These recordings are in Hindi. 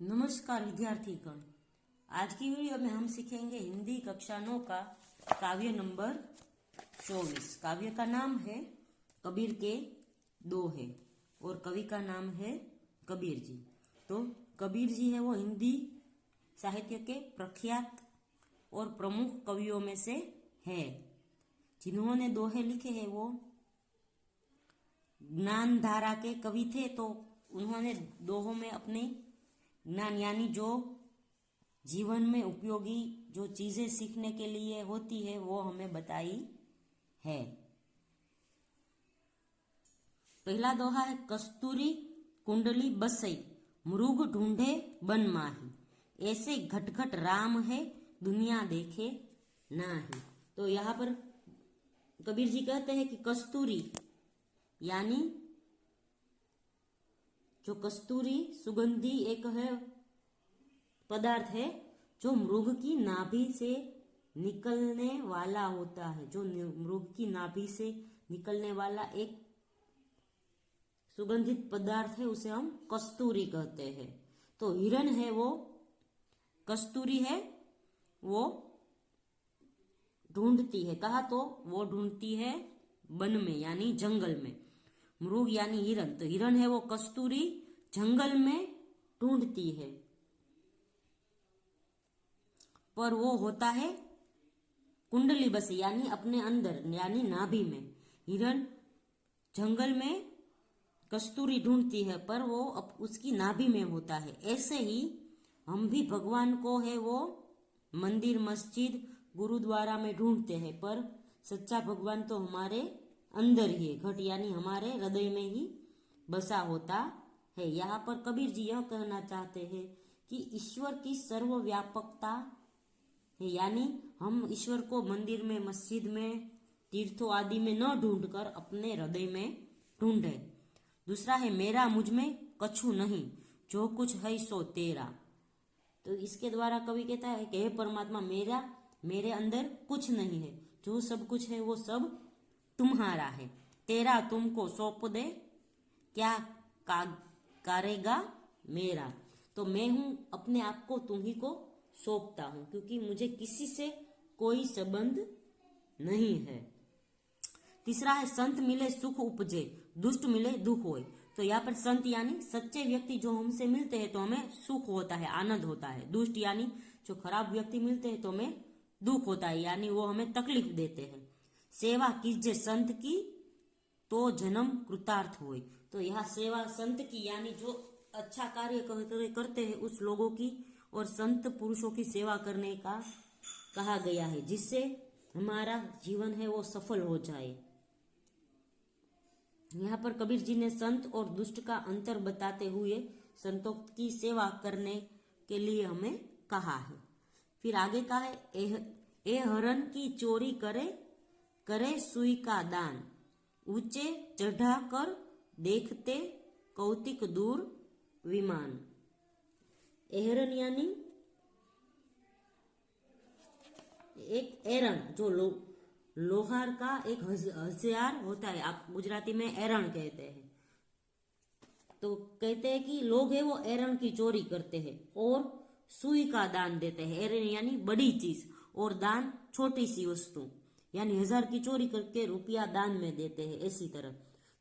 नमस्कार विद्यार्थीगण। आज की वीडियो में हम सीखेंगे हिंदी कक्षा 9 का काव्य नंबर 24। काव्य का नाम है कबीर के दोहे और कवि का नाम है कबीर जी। तो कबीर जी है वो हिंदी साहित्य के प्रख्यात और प्रमुख कवियों में से है। जिन्होंने दोहे लिखे हैं वो ज्ञान धारा के कवि थे। तो उन्होंने दोहों में अपने ज्ञान यानी जो जीवन में उपयोगी जो चीजें सीखने के लिए होती है वो हमें बताई है। पहला दोहा है कस्तूरी कुंडली बसई मृग ढूंढे बन माही ऐसे घटघट राम है दुनिया देखे नाही। तो यहाँ पर कबीर जी कहते हैं कि कस्तूरी यानी जो कस्तूरी सुगंधी एक है पदार्थ है जो मृग की नाभि से निकलने वाला होता है। जो मृग की नाभि से निकलने वाला एक सुगंधित पदार्थ है उसे हम कस्तूरी कहते हैं। तो हिरण है वो कस्तूरी है वो ढूंढती है। कहा तो वो ढूंढती है वन में यानी जंगल में। मृग यानी हिरण, तो हिरण है वो कस्तूरी जंगल में ढूंढती है पर वो होता है कुंडली बसी यानी अपने अंदर यानी नाभि में। हिरण जंगल में कस्तूरी ढूंढती है पर वो उसकी नाभि में होता है। ऐसे ही हम भी भगवान को है वो मंदिर मस्जिद गुरुद्वारा में ढूंढते हैं पर सच्चा भगवान तो हमारे अंदर ही है। घट यानी हमारे हृदय में ही बसा होता है। यहाँ पर कबीर जी यह कहना चाहते हैं कि ईश्वर की सर्वव्यापकता है यानी हम ईश्वर को मंदिर में मस्जिद में तीर्थों आदि में न ढूंढकर अपने हृदय में ढूंढे। दूसरा है मेरा मुझ में कछु नहीं जो कुछ है सो तेरा। तो इसके द्वारा कवि कहता है कि हे परमात्मा मेरे अंदर कुछ नहीं है, जो सब कुछ है वो सब तुम्हारा है। तेरा तुमको सौंप दे क्या करेगा मेरा। तो मैं हूं अपने आप को तुम ही को सौंपता हूं क्योंकि मुझे किसी से कोई संबंध नहीं है। तीसरा है संत मिले सुख उपजे दुष्ट मिले दुख होए। तो यहाँ पर संत यानी सच्चे व्यक्ति जो हमसे मिलते हैं तो हमें सुख होता है आनंद होता है। दुष्ट यानी जो खराब व्यक्ति मिलते हैं तो हमें दुख होता है यानी वो हमें तकलीफ देते हैं। सेवा कीजिए संत की तो जन्म कृतार्थ होए। तो यहाँ सेवा संत की यानी जो अच्छा कार्य करते हैं उस लोगों की और संत पुरुषों की सेवा करने का कहा गया है जिससे हमारा जीवन है वो सफल हो जाए। यहाँ पर कबीर जी ने संत और दुष्ट का अंतर बताते हुए संतों की सेवा करने के लिए हमें कहा है। फिर आगे का है ए हरण की चोरी करे सुई का दान ऊंचे चढ़ा कर देखते कौतिक दूर विमान। एहरन यानी एक एरण जो लोहार का एक हथियार होता है, आप गुजराती में एरण कहते हैं। तो कहते हैं कि लोग है वो एरण की चोरी करते हैं और सुई का दान देते हैं। एरण यानी बड़ी चीज और दान छोटी सी वस्तु यानी 1000 की चोरी करके रुपया दान में देते हैं। ऐसी तरह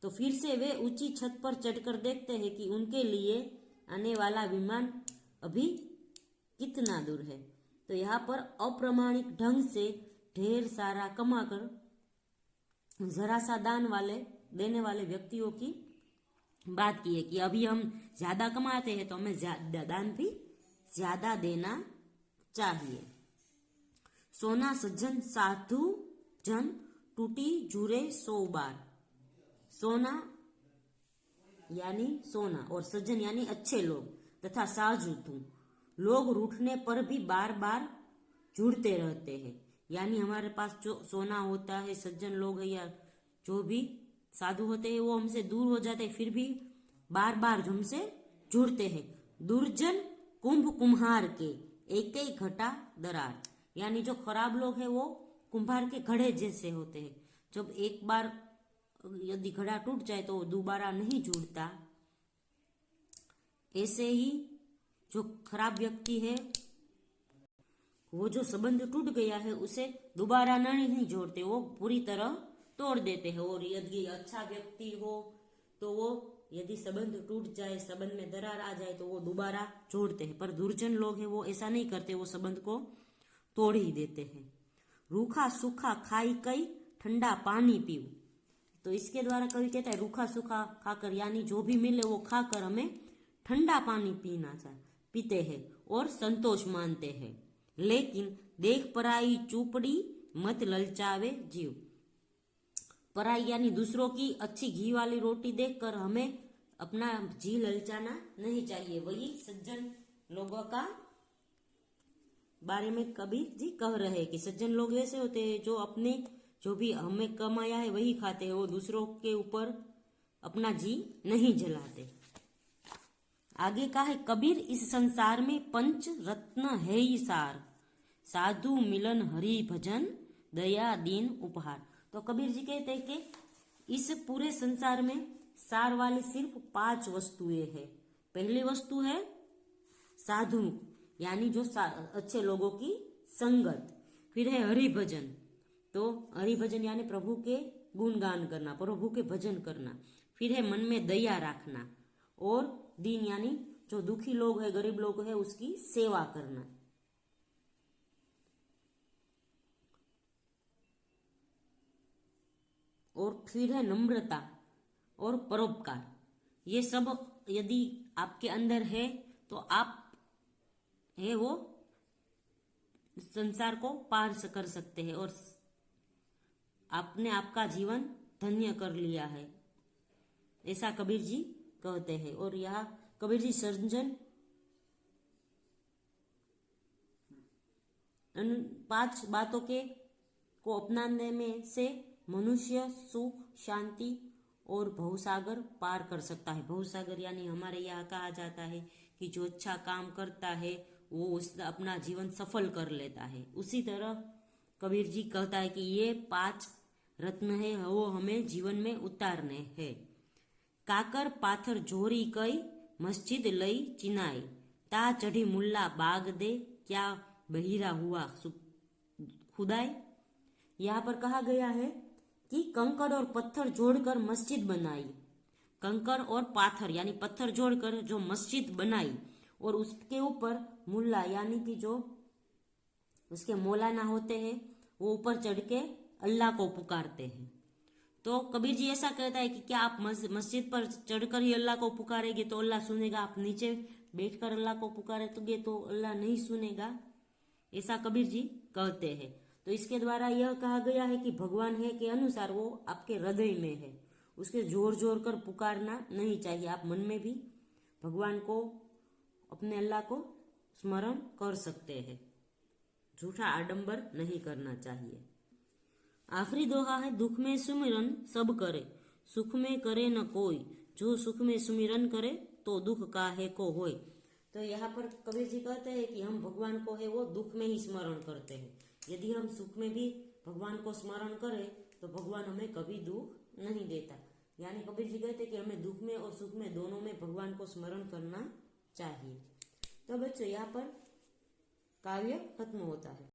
तो फिर से वे ऊंची छत पर चढ़कर देखते हैं कि उनके लिए आने वाला विमान अभी कितना दूर है। तो यहाँ पर अप्रमाणिक ढंग से ढेर सारा कमाकर जरा सा देने वाले व्यक्तियों की बात की है कि अभी हम ज्यादा कमाते हैं तो हमें दान भी ज्यादा देना चाहिए। सोना सज्जन साधु जन टूटी झूरे 100 बार। सोना यानी सोना और सज्जन यानी अच्छे लोग तथा साधु लोग रूठने पर भी बार बार जुड़ते रहते हैं। यानी हमारे पास जो सोना होता है सज्जन लोग है या जो भी साधु होते हैं वो हमसे दूर हो जाते हैं फिर भी बार बार हमसे जुड़ते हैं। दुर्जन कुंभ कुम्हार के एक ही घटा दरार। यानी जो खराब लोग हैं वो कुम्हार के घड़े जैसे होते हैं। जब एक बार यदि घड़ा टूट जाए तो दोबारा नहीं जुड़ता। ऐसे ही जो खराब व्यक्ति है वो जो संबंध टूट गया है उसे दोबारा नहीं जोड़ते, वो पूरी तरह तोड़ देते हैं। और यदि अच्छा व्यक्ति हो तो वो यदि संबंध टूट जाए, संबंध में दरार आ जाए तो वो दोबारा जोड़ते हैं। पर दुर्जन लोग हैं वो ऐसा नहीं करते, वो संबंध को तोड़ ही देते हैं। रूखा सूखा खाई कई ठंडा पानी पीऊ। तो इसके द्वारा कवि कहता है रूखा सूखा खाकर यानी जो भी मिले वो खाकर हमें ठंडा पानी पीते हैं और संतोष मानते हैं। लेकिन देख पराई चूपड़ी मत ललचावे जीव। पराई यानी दूसरों की अच्छी घी वाली रोटी देखकर हमें अपना जी ललचाना नहीं चाहिए। वही सज्जन लोगों का बारे में कबीर जी कह रहे हैं कि सज्जन लोग ऐसे होते हैं जो अपने जो भी हमें कमाया है वही खाते हैं, वो दूसरों के ऊपर अपना जी नहीं जलाते। आगे का है कबीर इस संसार में पंच रत्न है ही सार, साधु मिलन हरि भजन दया दीन उपहार। तो कबीर जी कहते हैं कि इस पूरे संसार में सार वाली सिर्फ 5 वस्तुएं हैं। पहली वस्तु है साधु यानी जो अच्छे लोगों की संगत। फिर है हरि भजन, तो हरि भजन यानी प्रभु के गुणगान करना, प्रभु के भजन करना। फिर है मन में दया रखना, और दीन यानी जो दुखी लोग है, गरीब लोग है, उसकी सेवा करना। और फिर है नम्रता और परोपकार। ये सब यदि आपके अंदर है तो आप है वो संसार को पार कर सकते हैं और आपने आपका जीवन धन्य कर लिया है, ऐसा कबीर जी कहते हैं। और यह कबीर जी सज्जन 5 बातों के को अपनाने में से मनुष्य सुख शांति और भवसागर पार कर सकता है। भवसागर यानी हमारे यहाँ कहा जाता है कि जो अच्छा काम करता है वो उस अपना जीवन सफल कर लेता है। उसी तरह कबीर जी कहता है कि ये 5 रत्न है वो हमें जीवन में उतारने हैं। काकर पाथर जोरी कई मस्जिद लई चिनाई, ता चढ़ी मुल्ला बाग दे क्या बहिरा हुआ खुदाई। यहाँ पर कहा गया है कि कंकड़ और पत्थर जोड़कर मस्जिद बनाई। कंकड़ और पाथर यानी पत्थर जोड़कर जो मस्जिद बनाई और उसके ऊपर मुल्ला यानी कि जो उसके मौलाना होते हैं वो ऊपर चढ़ के अल्लाह को पुकारते हैं। तो कबीर जी ऐसा कहता है कि क्या आप मस्जिद पर चढ़कर ही अल्लाह को पुकारेंगे तो अल्लाह सुनेगा, आप नीचे बैठकर अल्लाह को पुकारेंगे तो अल्लाह नहीं सुनेगा, ऐसा कबीर जी कहते हैं। तो इसके द्वारा यह कहा गया है कि भगवान है के अनुसार वो आपके हृदय में है, उसके जोर जोर कर पुकारना नहीं चाहिए। आप मन में भी भगवान को अपने अल्लाह को स्मरण कर सकते हैं, झूठा आडंबर नहीं करना चाहिए। आखिरी दोहा है दुख में सुमिरन सब करे, सुख में करे न कोई, जो सुख में सुमिरन करे तो दुख काहे को होय। तो यहाँ पर कबीर जी कहते हैं कि हम भगवान को है वो दुख में ही स्मरण करते हैं। यदि हम सुख में भी भगवान को स्मरण करें तो भगवान हमें कभी दुख नहीं देता। यानी कबीर जी कहते हैं कि हमें दुख में और सुख में दोनों में भगवान को स्मरण करना चाहिए। तो बच्चों यहाँ पर काव्य खत्म होता है।